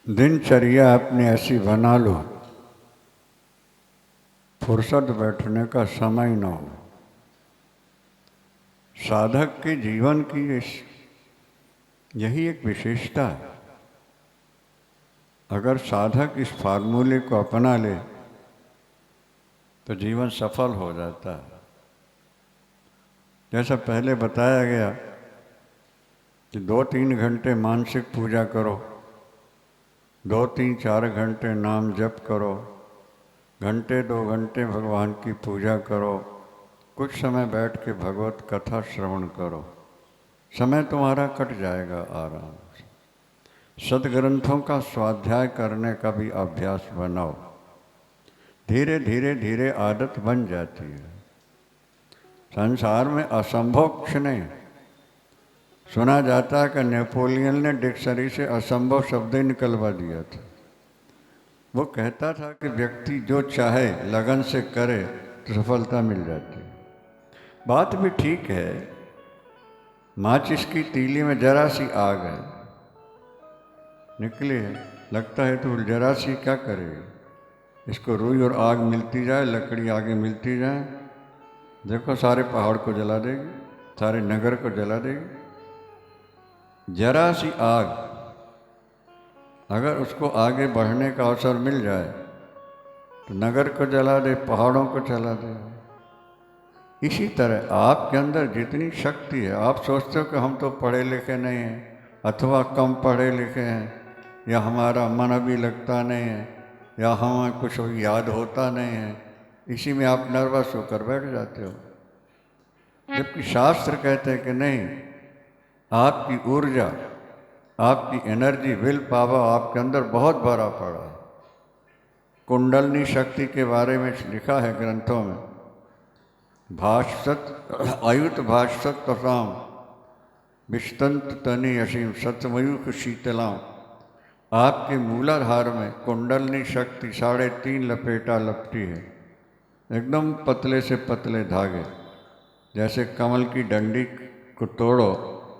दिनचर्या अपनी ऐसी बना लो, फुर्सत बैठने का समय न हो। साधक के जीवन की यही एक विशेषता है। अगर साधक इस फार्मूले को अपना ले तो जीवन सफल हो जाता है। जैसा पहले बताया गया कि 2-3 घंटे मानसिक पूजा करो, 2-3-4 घंटे नाम जप करो, 1-2 घंटे भगवान की पूजा करो, कुछ समय बैठ के भगवत कथा श्रवण करो, समय तुम्हारा कट जाएगा आराम से। सदग्रंथों का स्वाध्याय करने का भी अभ्यास बनाओ, धीरे धीरे धीरे आदत बन जाती है। संसार में असंभव कुछ नहीं। सुना जाता है कि नेपोलियन ने डिक्शनरी से असंभव शब्द ही निकलवा दिया था। वो कहता था कि व्यक्ति जो चाहे लगन से करे तो सफलता मिल जाती है। बात भी ठीक है। माचिस की तीली में जरा सी आग है, निकली है, लगता है तो जरा सी क्या करेगी। इसको रुई और आग मिलती जाए, लकड़ी आगे मिलती जाए, देखो सारे पहाड़ को जला देगी, सारे नगर को जला देगी। जरा सी आग अगर उसको आगे बढ़ने का अवसर मिल जाए तो नगर को जला दे, पहाड़ों को जला दे। इसी तरह आपके अंदर जितनी शक्ति है, आप सोचते हो कि हम तो पढ़े लिखे नहीं हैं अथवा कम पढ़े लिखे हैं, या हमारा मन अभी लगता नहीं है, या हमें कुछ याद होता नहीं है, इसी में आप नर्वस होकर बैठ जाते हो। जबकि शास्त्र कहते हैं कि नहीं, आपकी ऊर्जा, आपकी एनर्जी, विल पावर आपके अंदर बहुत भरा पड़ा है। कुंडलनी शक्ति के बारे में लिखा है ग्रंथों में, भाषत आयुत भाषत तसाम विस्तंत तनि असीम सतमयुख शीतलाम। आपके मूलाधार में कुंडलनी शक्ति 3.5 लपेटा लपटी है, एकदम पतले से पतले धागे। जैसे कमल की डंडी को तोड़ो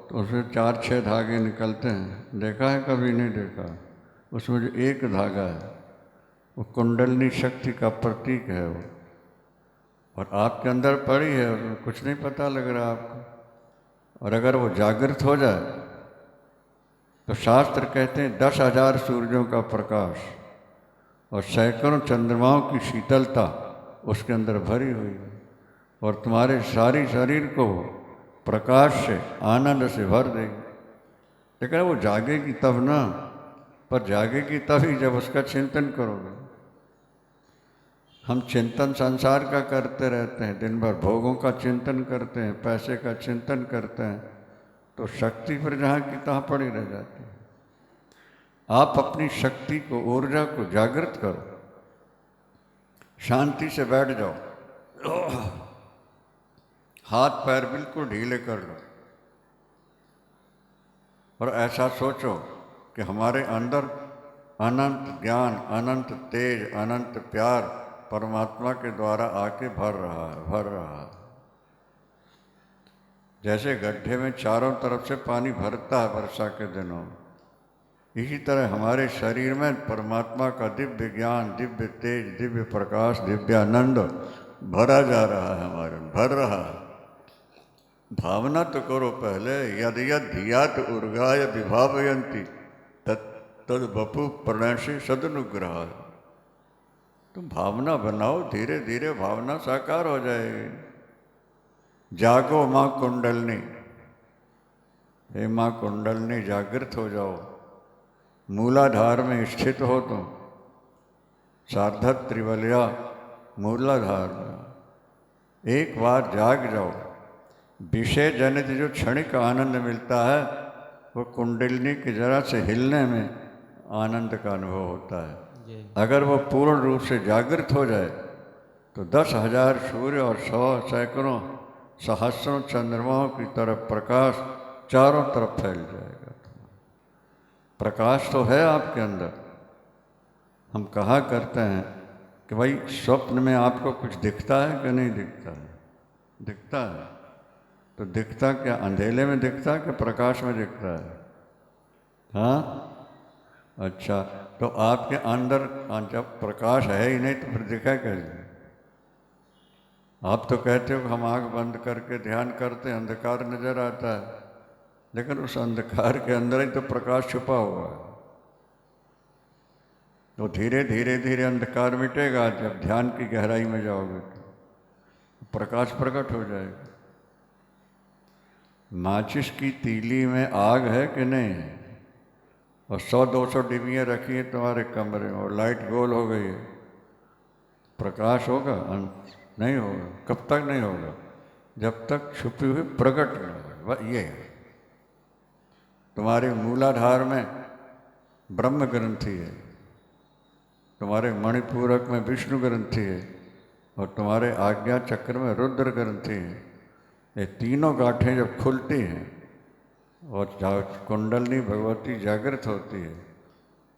तो उसमें 4-6 धागे निकलते हैं, देखा है? कभी नहीं देखा। उसमें जो एक धागा है वो कुंडलनी शक्ति का प्रतीक है वो, और आपके अंदर पड़ी है, उसमें कुछ नहीं पता लग रहा आपको। और अगर वो जागृत हो जाए तो शास्त्र कहते हैं 10,000 सूर्यों का प्रकाश और सैकड़ों चंद्रमाओं की शीतलता उसके अंदर भरी हुई है, और तुम्हारे सारी शरीर को प्रकाश से, आनंद से भर देगी। लेकिन वो जागेगी तब ना, पर जागेगी तभी जब उसका चिंतन करोगे। हम चिंतन संसार का करते रहते हैं, दिन भर भोगों का चिंतन करते हैं, पैसे का चिंतन करते हैं, तो शक्ति फिर जहाँ की तहाँ पड़ी रह जाती है। आप अपनी शक्ति को, ऊर्जा को जागृत करो, शांति से बैठ जाओ, हाथ पैर बिल्कुल ढीले कर लो, और ऐसा सोचो कि हमारे अंदर अनंत ज्ञान, अनंत तेज, अनंत प्यार परमात्मा के द्वारा आके भर रहा है, भर रहा है। जैसे गड्ढे में चारों तरफ से पानी भरता है वर्षा के दिनों में, इसी तरह हमारे शरीर में परमात्मा का दिव्य ज्ञान, दिव्य तेज, दिव्य प्रकाश, दिव्य आनंद भरा जा रहा है, हमारे भर रहा है। भावना तो करो पहले, यद यद धियात उर्गाय विभावयंती तद बपु प्रणयसी सदनुग्रह। तुम भावना बनाओ, धीरे धीरे भावना साकार हो जाएगी। जागो माँ कुंडलनी, हे माँ कुंडलनी जागृत हो जाओ, मूलाधार में स्थित हो तुम, सार्धक त्रिवलया मूलाधार में एक बार जाग जाओ। विषय जनित जो क्षणिक आनंद मिलता है वो कुंडलिनी के जरा से हिलने में आनंद का अनुभव होता है। अगर वो पूर्ण रूप से जागृत हो जाए तो 10,000 सूर्य और 100 सैकड़ों सहस्रों चंद्रमाओं की तरफ प्रकाश चारों तरफ फैल जाएगा। प्रकाश तो है आपके अंदर। हम कहा करते हैं कि भाई स्वप्न में आपको कुछ दिखता है कि नहीं दिखता है? दिखता है। तो दिखता क्या, अंधेले में दिखता है कि प्रकाश में दिखता है? हाँ, अच्छा, तो आपके अंदर जब प्रकाश है ही नहीं तो फिर दिखा कैसे? आप तो कहते हो कि हम आंख बंद करके ध्यान करते हैं, अंधकार नजर आता है, लेकिन उस अंधकार के अंदर ही तो प्रकाश छुपा हुआ है। तो धीरे धीरे धीरे अंधकार मिटेगा, जब ध्यान की गहराई में जाओगे तो प्रकाश प्रकट हो जाएगा। माचिस की तीली में आग है कि नहीं है? और 100-200 डिबियाँ रखी हैं तुम्हारे कमरे में और लाइट गोल हो गई है, प्रकाश होगा? नहीं होगा। कब तक नहीं होगा? जब तक छुपी हुई प्रकट नहीं होगा। ये है तुम्हारे मूलाधार में ब्रह्म ग्रंथि है, तुम्हारे मणिपूरक में विष्णु ग्रंथि है, और तुम्हारे आज्ञा चक्र में रुद्र ग्रंथि है। ये तीनों गांठें जब खुलती हैं और कुंडलनी भगवती जागृत होती है,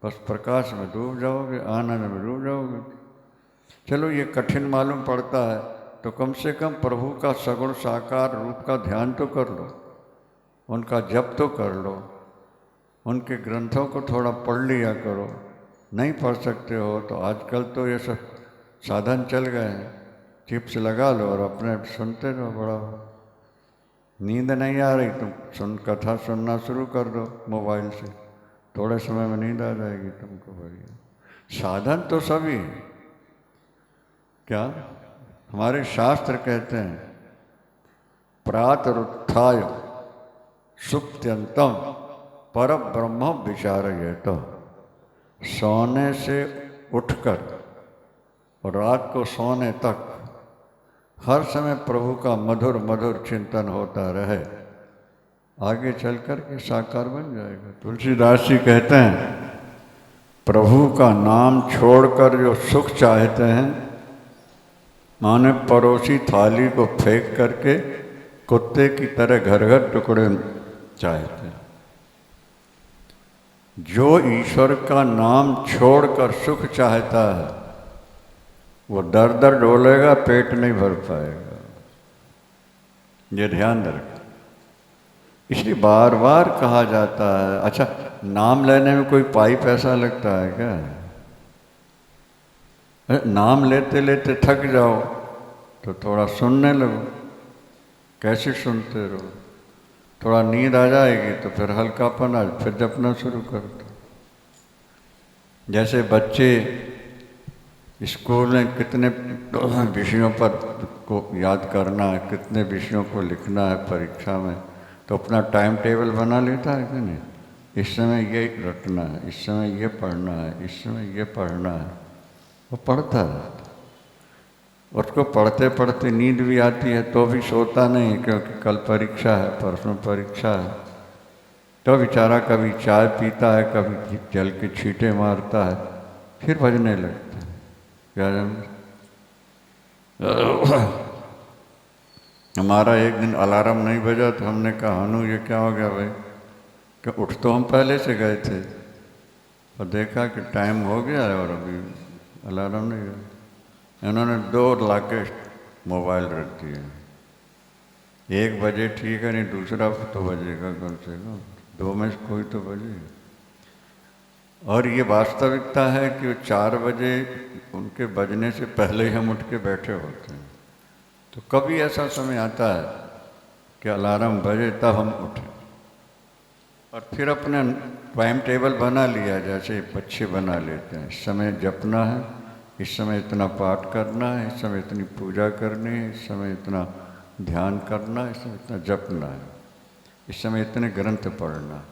बस प्रकाश में डूब जाओगे, आनंद में डूब जाओगे। चलो ये कठिन मालूम पड़ता है तो कम से कम प्रभु का सगुण साकार रूप का ध्यान तो कर लो, उनका जप तो कर लो, उनके ग्रंथों को थोड़ा पढ़ लिया करो। नहीं पढ़ सकते हो तो आजकल तो ये सब साधन चल गए हैं, चिप्स लगा लो और अपने सुनते रहो। बड़ा नींद नहीं आ रही तुम कथा सुनना शुरू कर दो मोबाइल से, थोड़े समय में नींद आ जाएगी तुमको। बढ़िया साधन तो सभी है। क्या हमारे शास्त्र कहते हैं, प्रातरुत्थाय सुप्त्यंतम पर ब्रह्म विचारयेत। सोने से उठकर और रात को सोने तक हर समय प्रभु का मधुर मधुर चिंतन होता रहे, आगे चलकर के साकार बन जाएगा। तुलसीदास जी कहते हैं, प्रभु का नाम छोड़कर जो सुख चाहते हैं, माने पड़ोसी थाली को फेंक करके कुत्ते की तरह घर घर टुकड़े चाहते हैं। जो ईश्वर का नाम छोड़कर सुख चाहता है वो दर दर डोलेगा, पेट नहीं भर पाएगा। ये ध्यान रखें। इसलिए बार बार कहा जाता है। अच्छा, नाम लेने में कोई पाई पैसा लगता है क्या? नाम लेते लेते थक जाओ तो थोड़ा सुनने लगो। कैसे सुनते रहो? थोड़ा नींद आ जाएगी तो फिर हल्कापन आ, फिर जपना शुरू कर दो। जैसे बच्चे स्कूल में कितने विषयों पर को याद करना है, कितने विषयों को लिखना है परीक्षा में, तो अपना टाइम टेबल बना लेता है कि नहीं? इस समय ये रटना है, इस समय ये पढ़ना है, इस समय ये पढ़ना है। वो पढ़ता रहता, उसको पढ़ते पढ़ते नींद भी आती है तो भी सोता नहीं, क्योंकि कल परीक्षा है, परसों परीक्षा है। तो बेचारा कभी चाय पीता है, कभी जल के छींटे मारता है, फिर बजने लगता है। क्या हमारा एक दिन अलार्म नहीं बजा तो हमने कहा, हनु ये क्या हो गया भाई? कि उठ तो हम पहले से गए थे और देखा कि टाइम हो गया है और अभी अलार्म नहीं गया। इन्होंने 2 लाके मोबाइल रख दिए। 1 बजे ठीक है, नहीं दूसरा तो बजेगा कम से कम, 2 में से कोई तो बजेगा। और ये वास्तविकता है कि 4 बजे उनके बजने से पहले ही हम उठ के बैठे होते हैं। तो कभी ऐसा समय आता है कि अलार्म बजे तब हम उठें, और फिर अपने टाइम टेबल बना लिया, जैसे बच्चे बना लेते हैं। इस समय जपना है, इस समय इतना पाठ करना है, इस समय इतनी पूजा करनी है, इस समय इतना ध्यान करना है, इस समय इतना जपना है, इस समय इतने ग्रंथ पढ़ना।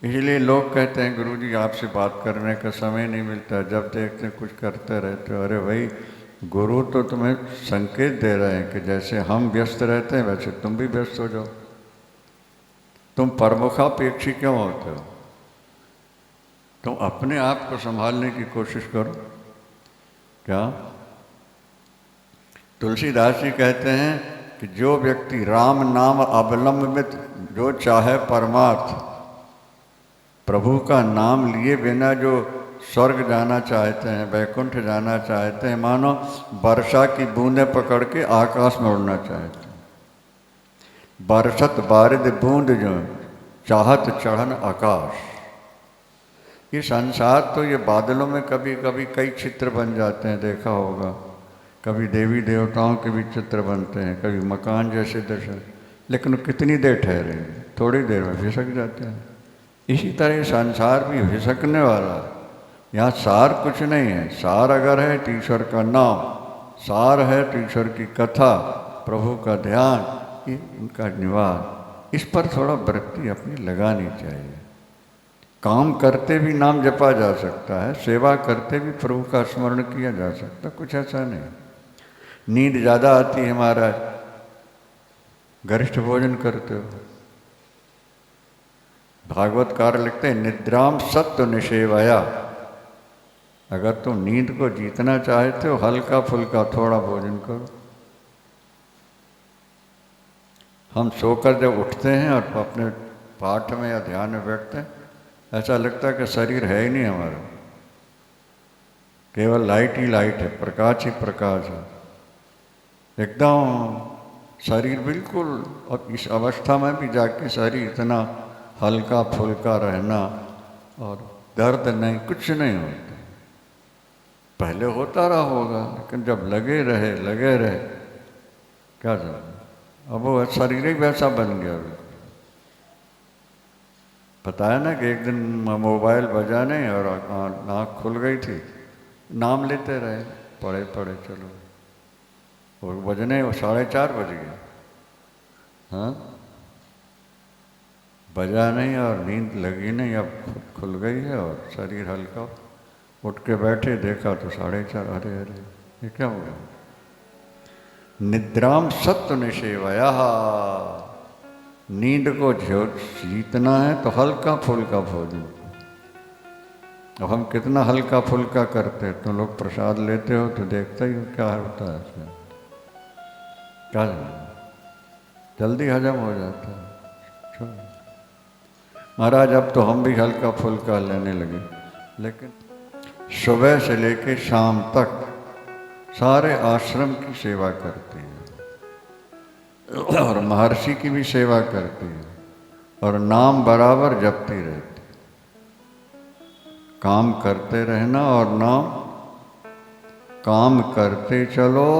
इसलिए लोग कहते हैं, गुरुजी आपसे बात करने का समय नहीं मिलता, जब देखते कुछ करते रहते हो। अरे भाई, गुरु तो तुम्हें संकेत दे रहे हैं कि जैसे हम व्यस्त रहते हैं वैसे तुम भी व्यस्त हो जाओ। तुम परमुखापेक्षी क्यों होते हो? तुम अपने आप को संभालने की कोशिश करो। क्या तुलसीदास जी कहते हैं कि जो व्यक्ति राम नाम अवलंबित जो चाहे परमार्थ, प्रभु का नाम लिए बिना जो स्वर्ग जाना चाहते हैं, वैकुंठ जाना चाहते हैं, मानो वर्षा की बूंदें पकड़ के आकाश में उड़ना चाहते हैं। बरसत बारिद बूंद जो चाहत चढ़न आकाश। ये संसार तो ये बादलों में कभी कभी कई चित्र बन जाते हैं, देखा होगा। कभी देवी देवताओं के भी चित्र बनते हैं, कभी मकान जैसे दृश्य, लेकिन कितनी देर ठहरेंगे, थोड़ी देर में फिसक जाते हैं। इसी तरह संसार भी फिसकने वाला है। यहाँ सार कुछ नहीं है। सार अगर है तो ईश्वर का नाम, सार है तो ईश्वर की कथा, प्रभु का ध्यान, ये उनका निवास। इस पर थोड़ा वृत्ति अपनी लगानी चाहिए। काम करते भी नाम जपा जा सकता है, सेवा करते भी प्रभु का स्मरण किया जा सकता है, कुछ ऐसा नहीं। नींद ज़्यादा आती है महाराज, गरिष्ठ भोजन करते हो। भागवतकार लिखते हैं निद्राम सत्व निषेवया। अगर तुम नींद को जीतना चाहते हो, हल्का फुल्का थोड़ा भोजन करो। हम सोकर जब उठते हैं और अपने पाठ में या ध्यान में बैठते हैं, ऐसा लगता है कि शरीर है ही नहीं हमारा, केवल लाइट ही लाइट है, प्रकाश ही प्रकाश है, एकदम शरीर बिल्कुल। और इस अवस्था में भी जाके शरीर इतना हल्का फुल्का रहना और दर्द नहीं, कुछ नहीं होता। पहले होता रहा होगा, लेकिन जब लगे रहे क्या जाने, अब वो शरीर ही वैसा बन गया। अभी बताया ना कि एक दिन मोबाइल बजा नहीं और आँख खुल गई थी, नाम लेते रहे, पढ़े चलो, और बजने 4:30 बज गए। हाँ, बजा नहीं और नींद लगी नहीं, अब खुल गई है और शरीर हल्का। उठ के बैठे, देखा तो 4:30। अरे ये क्या हो गया? निद्राम सत्व निषेवया। नींद को जीतना है तो हल्का फुल्का भोजन। अब हम कितना हल्का फुल्का करते हैं। तुम लोग प्रसाद लेते हो तो देखते ही हो क्या होता है इसमें, क्या जल्दी हजम हो जाता है। महाराज अब तो हम भी हल्का फुल्का लेने लगे, लेकिन सुबह से लेके शाम तक सारे आश्रम की सेवा करती है और महर्षि की भी सेवा करती है और नाम बराबर जपती रहती। काम करते रहना और नाम, काम करते चलो,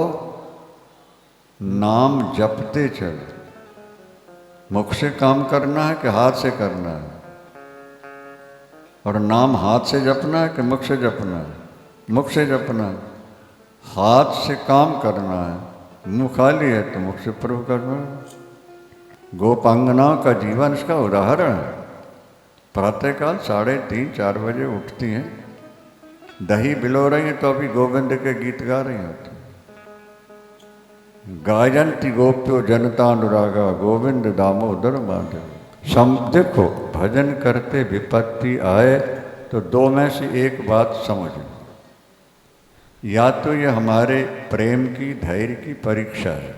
नाम जपते चलो। मुख से काम करना है कि हाथ से करना है? और नाम हाथ से जपना है कि मुख से जपना है? मुख से जपना है। हाथ से काम करना है, मुँह खाली है तो मुख से प्रभु करना है। गोपांगनाओं का जीवन इसका उदाहरण है। प्रातःकाल 3:30-4 बजे उठती हैं, दही बिलो रही हैं तो अभी गोविंद के गीत गा रही होती। गायंती गोप्यो जनतानुरागा गोविंद दामोदर माधव। देखो, भजन करते विपत्ति आए तो दो में से एक बात समझ लो, या तो ये हमारे प्रेम की, धैर्य की परीक्षा है,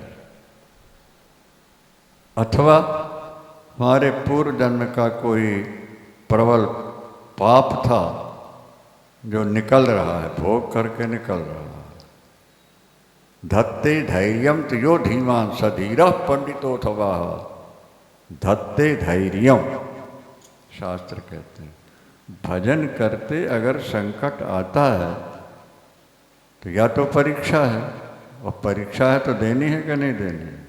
अथवा हमारे पूर्व जन्म का कोई प्रबल पाप था जो निकल रहा है, भोग करके निकल रहा है। धत्ते धैर्यम तो यो धीमान सधीरा पंडितोथवा। धत्ते धैर्यम, शास्त्र कहते हैं, भजन करते अगर संकट आता है तो या तो परीक्षा है, और परीक्षा है तो देनी है कि नहीं देनी है,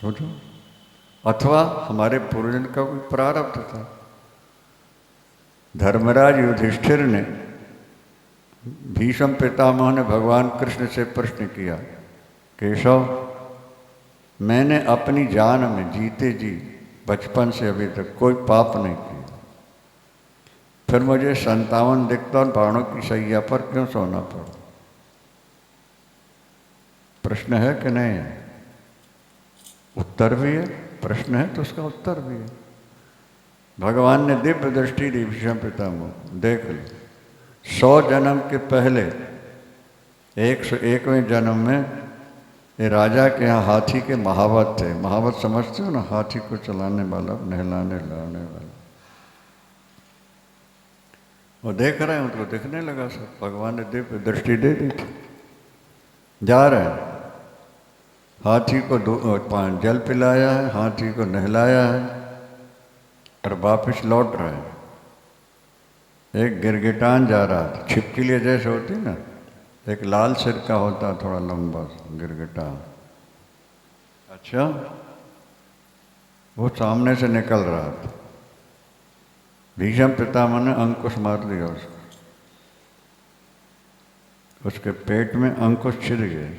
समझो। अथवा हमारे पूर्वजन का कोई प्रारब्ध था। धर्मराज युधिष्ठिर ने, भीष्म पितामह ने भगवान कृष्ण से प्रश्न किया, केशव, मैंने अपनी जान में जीते जी बचपन से अभी तक कोई पाप नहीं किया, फिर मुझे 57 दिक्पाल बाणों की शैया पर क्यों सोना पड़ा? प्रश्न है कि नहीं है? उत्तर भी है। प्रश्न है तो उसका उत्तर भी है। भगवान ने दिव्य दृष्टि दी भीष्म पितामह, देख लो, 100 जन्म के पहले 101वें जन्म में ये राजा के यहाँ हाथी के महावत थे। महावत समझते हो ना, हाथी को चलाने वाला, नहलाने लाने वाला। वो देख रहे हैं, उनको दिखने लगा सब। भगवान ने दिव्य दृष्टि दे दी थी। जा रहे हैं, हाथी को जल पिलाया है, हाथी को नहलाया है और वापिस लौट रहे हैं। एक गिरगिटान जा रहा था, छिपकली जैसे होती ना, एक लाल सिर का होता थोड़ा लंबा गिरगिटान। अच्छा, वो सामने से निकल रहा था। भीष्म पितामह ने अंकुश मार दिया उसको, उसके पेट में अंकुश छिद गए।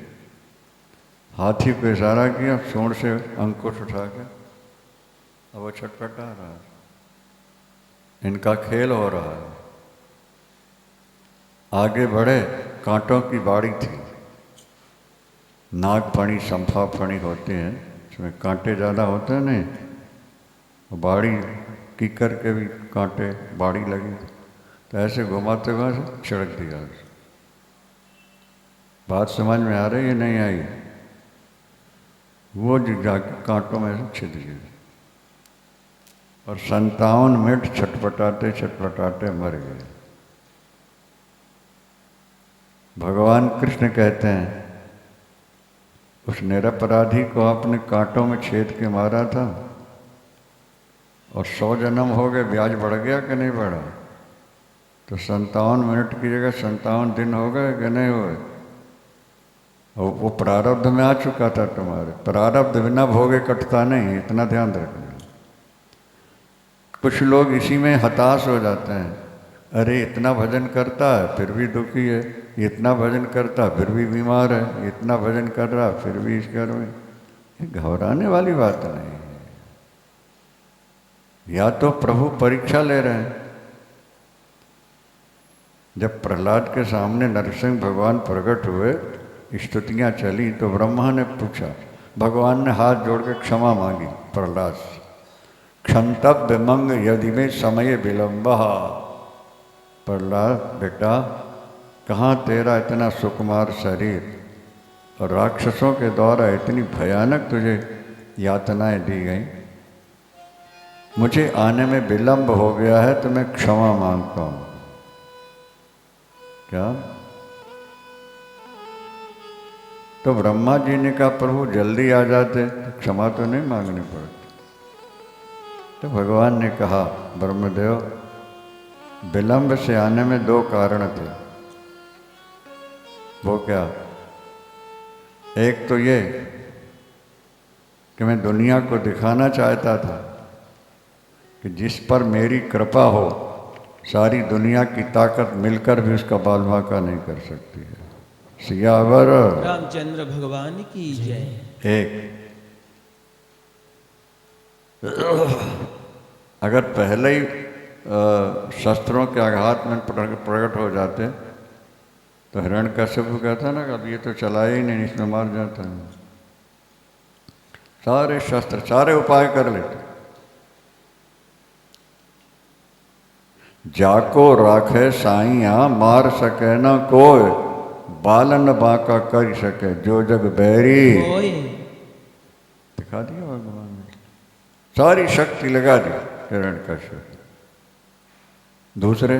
हाथी को इशारा किया, सूंड से अंकुश उठा के, अब वो छटपटा रहा है। इनका खेल हो रहा है। आगे बढ़े, कांटों की बाड़ी थी, नागफणी संफाफणी होते हैं, इसमें कांटे ज़्यादा होते हैं नहीं। बाड़ी कीकर के भी कांटे, बाड़ी लगी, तो ऐसे घुमाते हुए छिड़क दिया। बात समझ में आ रही है नहीं आई? वो जाके कांटों में से छिद गए और 57 मिनट छटपटाते छटपटाते मर गए। भगवान कृष्ण कहते हैं, उस निरपराधी को आपने कांटों में छेद के मारा था और 100 जन्म हो गए, ब्याज बढ़ गया कि नहीं बढ़ा? तो 57 मिनट की जगह 57 दिन हो गए कि नहीं हुए? और वो प्रारब्ध में आ चुका था तुम्हारे। प्रारब्ध बिना भोगे कटता नहीं, इतना ध्यान रखना। कुछ लोग इसी में हताश हो जाते हैं, अरे इतना भजन करता है फिर भी दुखी है, इतना भजन करता है फिर भी बीमार है, इतना भजन कर रहा फिर भी इस घर में। ये घबराने वाली बात नहीं है। या तो प्रभु परीक्षा ले रहे हैं। जब प्रहलाद के सामने नरसिंह भगवान प्रकट हुए, स्तुतियाँ चली, तो ब्रह्मा ने पूछा, भगवान ने हाथ जोड़ के क्षमा मांगी प्रहलाद से, क्षंतव्य मंग यदि में समय विलंब। प्रहलाद बेटा, कहाँ तेरा इतना सुकुमार शरीर और राक्षसों के द्वारा इतनी भयानक तुझे यातनाएं दी गई। मुझे आने में विलंब हो गया है तो मैं क्षमा मांगता हूँ। क्या? तो ब्रह्मा जी ने कहा, प्रभु जल्दी आ जाते तो क्षमा तो नहीं मांगनी पड़ती। तो भगवान ने कहा, ब्रह्मदेव, विलंब से आने में 2 कारण थे। वो क्या? एक तो ये कि मैं दुनिया को दिखाना चाहता था कि जिस पर मेरी कृपा हो, सारी दुनिया की ताकत मिलकर भी उसका बाल बांका नहीं कर सकती है। सियावर रामचंद्र भगवान की जय। एक, अगर पहले ही शस्त्रों के आघात में प्रकट हो जाते तो हिरण्यकश्यप कहता ना, अब ये तो चलाया ही नहीं, इसमें मार जाता है। सारे शस्त्र, सारे उपाय कर लेते। जाको राखे साइया, मार सके न कोई, बालन बांका कर सके जो जग बैरी। दिखा दिया भगवान ने, सारी शक्ति लगा दी हिरण्यकश्यप। दूसरे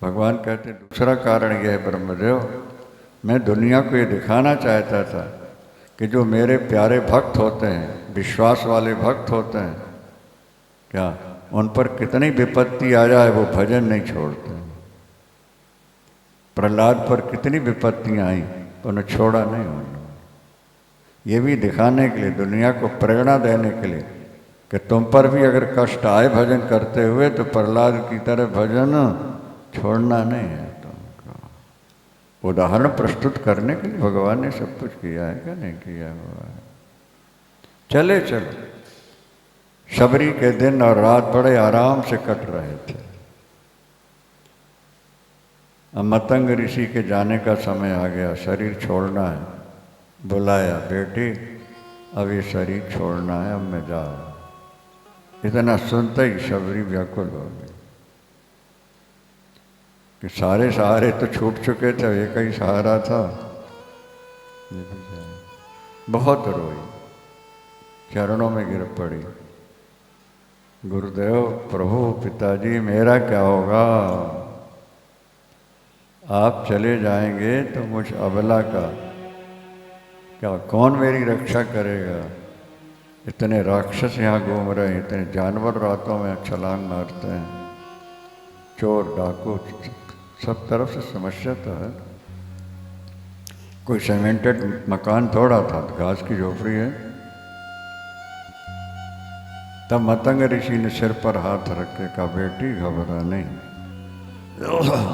भगवान कहते, दूसरा कारण यह है ब्रह्मदेव, मैं दुनिया को ये दिखाना चाहता था कि जो मेरे प्यारे भक्त होते हैं, विश्वास वाले भक्त होते हैं, क्या उन पर कितनी विपत्ति आ जाए वो भजन नहीं छोड़ते। प्रहलाद पर कितनी विपत्तियां आई, उन्हें छोड़ा नहीं उन्होंने। ये भी दिखाने के लिए, दुनिया को प्रेरणा देने के लिए कि तुम पर भी अगर कष्ट आए भजन करते हुए तो प्रहलाद की तरह भजन छोड़ना नहीं है तुमको। उदाहरण प्रस्तुत करने के लिए भगवान ने सब कुछ किया है, क्या नहीं किया हुआ है। चले चलो, शबरी के दिन और रात बड़े आराम से कट रहे थे। अब मतंग ऋषि के जाने का समय आ गया, शरीर छोड़ना है। बुलाया, बेटी अब ये शरीर छोड़ना है, अब मैं जा रहा। इतना सुनते ही शबरी व्याकुल हो गई कि सारे सहारे तो छूट चुके थे, एक ही सहारा था। बहुत रोई, चरणों में गिर पड़ी, गुरुदेव, प्रभु, पिताजी, मेरा क्या होगा? आप चले जाएंगे तो मुझ अबला का क्या, कौन मेरी रक्षा करेगा? इतने राक्षस यहाँ घूम रहे हैं, इतने जानवर रातों में छलांग मारते हैं, चोर डाकू सब तरफ से समस्या तो है। कोई सीमेंटेड मकान थोड़ा था, घास की झोपड़ी है। तब मतंग ऋषि ने सिर पर हाथ रख के कहा, बेटी घबरा नहीं,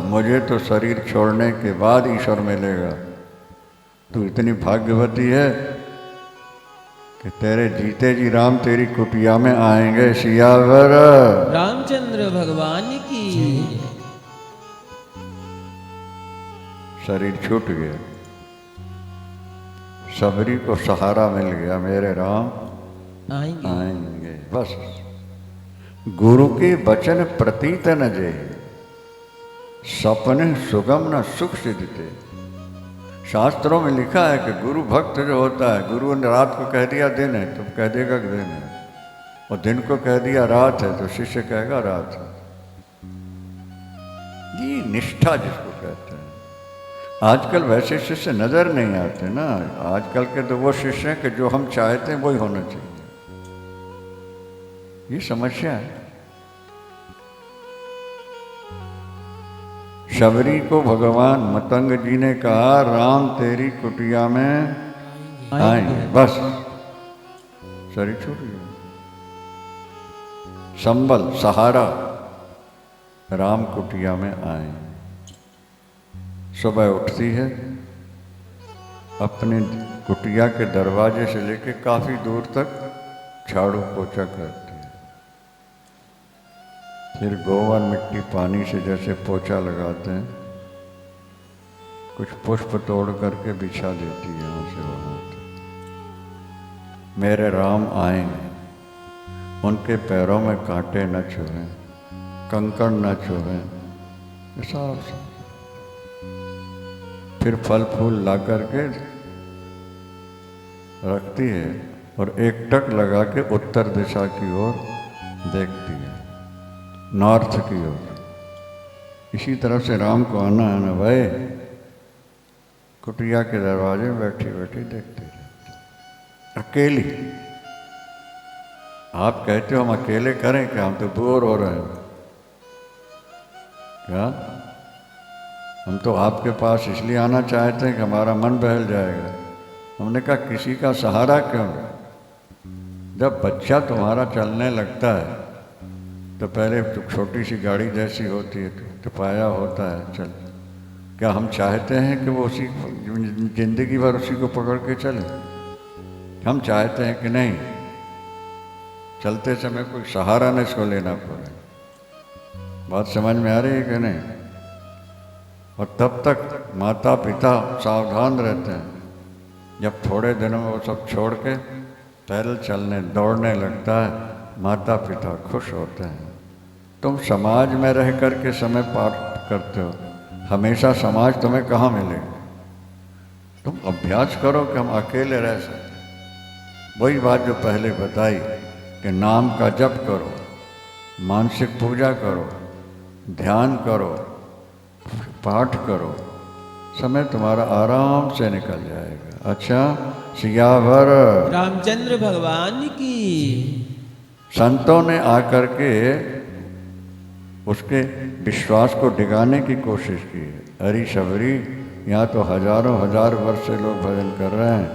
मुझे तो शरीर छोड़ने के बाद ईश्वर मिलेगा। तू इतनी भाग्यवती है कि तेरे जीते जी राम तेरी कुटिया में आएंगे। सियावर रामचंद्र भगवान की। शरीर छूट गया, सबरी को सहारा मिल गया, मेरे राम आएंगे। बस गुरु के वचन प्रतीत न जे, सपने सुगम न सुख सिद्धते। शास्त्रों में लिखा है कि गुरु भक्त जो होता है, गुरु ने रात को कह दिया दिन है तो कह देगा कि दिन है, और दिन को कह दिया रात है तो शिष्य कहेगा रात है। ये निष्ठा जिसको कहते हैं। आजकल वैसे शिष्य नजर नहीं आते ना। आजकल के तो वो शिष्य हैं कि जो हम चाहते हैं वही होना चाहिए। ये समस्या है। शबरी को भगवान मतंग जी ने कहा, राम तेरी कुटिया में आएंगे। बस शरीर छूट गया। संबल सहारा, राम कुटिया में आए। सुबह उठती है, अपने कुटिया के दरवाजे से लेकर काफी दूर तक झाड़ू पोछा करती है। फिर गोबर मिट्टी पानी से जैसे पोछा लगाते हैं, कुछ पुष्प तोड़ करके बिछा देती है यहाँ से वहाँ तक। मेरे राम आएंगे, उनके पैरों में कांटे न चुभें, कंकड़ न चुभें, ऐसा। फिर फल फूल ला करके रखती है और एक टक लगा के उत्तर दिशा की ओर देखती है, नॉर्थ की ओर। इसी तरफ से राम को आना है ना भाई। कुटिया के दरवाजे में बैठी बैठी देखती रहती, अकेली। आप कहते हो हम अकेले करें क्या, हम तो बोर हो रहे हैं। क्या हम तो आपके पास इसलिए आना चाहते हैं कि हमारा मन बहल जाएगा। हमने कहा किसी का सहारा क्यों। जब बच्चा तुम्हारा चलने लगता है तो पहले तो छोटी सी गाड़ी जैसी होती है तो पाया होता है चल। क्या हम चाहते हैं कि वो उसी जिंदगी भर उसी को पकड़ के चले। हम चाहते हैं कि नहीं, चलते समय कोई सहारा न इसको लेना पड़े। बात समझ में आ रही है कि नहीं। और तब तक माता पिता सावधान रहते हैं। जब थोड़े दिनों में वो सब छोड़ के पैदल चलने दौड़ने लगता है, माता पिता खुश होते हैं। तुम समाज में रह कर के समय पार करते हो, हमेशा समाज तुम्हें कहाँ मिलेगा। तुम अभ्यास करो कि हम अकेले रह सकते। वही बात जो पहले बताई कि नाम का जप करो, मानसिक पूजा करो, ध्यान करो, पाठ करो, समय तुम्हारा आराम से निकल जाएगा। अच्छा, सियावर रामचंद्र भगवान की। संतों ने आकर के उसके विश्वास को डिगाने की कोशिश की है। अरे शबरी, यहाँ तो हजारों हजार वर्ष से लोग भजन कर रहे हैं,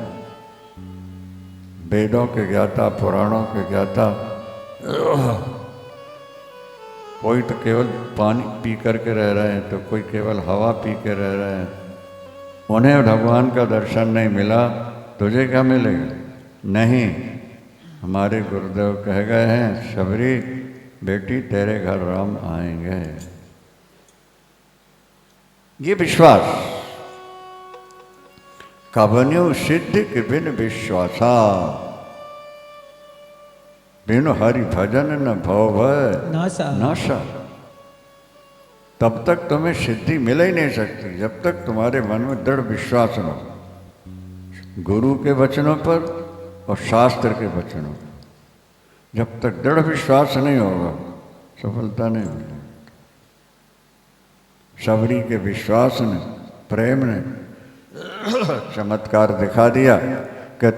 वेदों के ज्ञाता, पुराणों के ज्ञाता। कोई तो केवल पानी पी करके रह रहे हैं, तो कोई केवल हवा पी के रह रहे हैं। उन्हें भगवान का दर्शन नहीं मिला, तुझे क्या मिलेगा। नहीं, हमारे गुरुदेव कह गए हैं, शबरी बेटी तेरे घर राम आएंगे। ये विश्वास कबन्यु सिद्ध के बिन विश्वासा, बिनु हरि भजन न भव नाशा। तब तक तुम्हें सिद्धि मिल ही नहीं सकती जब तक तुम्हारे मन में दृढ़ विश्वास न हो, गुरु के वचनों पर और शास्त्र के वचनों पर। जब तक दृढ़ विश्वास नहीं होगा, सफलता नहीं मिलेगी। शबरी के विश्वास ने, प्रेम ने चमत्कार दिखा दिया कि